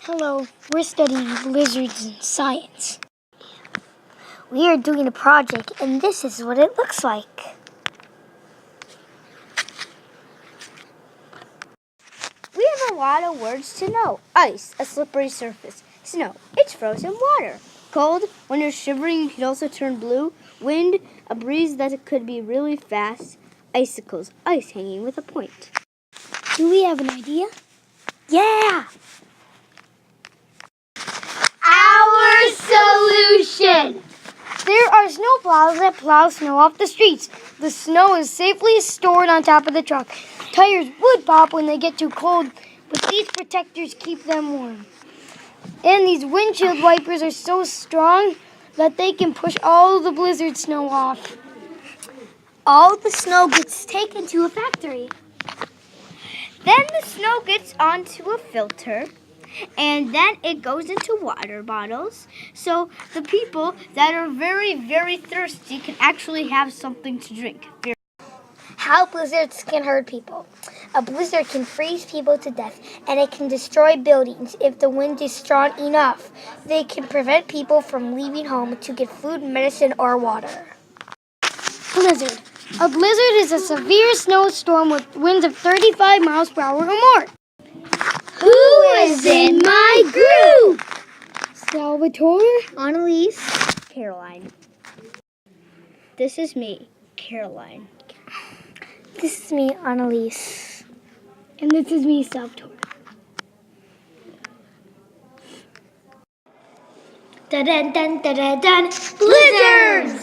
Hello, we're studying lizards in science. We are doing a project, and this is what it looks like. We have a lot of words to know. Ice, a slippery surface. Snow, it's frozen water. Cold, when you're shivering, you can also turn blue. Wind, a breeze that could be really fast. Icicles, ice hanging with a point. Do we have an idea? Yeah! Our solution! There are snow plows that plow snow off the streets. The snow is safely stored on top of the truck. Tires would pop when they get too cold, but these protectors keep them warm. And these windshield wipers are so strong that they can push all the blizzard snow off. All the snow gets taken to a factory. Then the snow gets onto a filter, and then it goes into water bottles. So the people that are very, very thirsty can actually have something to drink. How blizzards can hurt people. A blizzard can freeze people to death, and it can destroy buildings if the wind is strong enough. They can prevent people from leaving home to get food, medicine, or water. Blizzard. A blizzard is a severe snowstorm with winds of 35 miles per hour or more. Who is in my group? Salvatore. Annalise. Caroline. This is me, Caroline. This is me, Annalise. And this is me, Salvatore. Dun dun dun dun dun. Blizzards!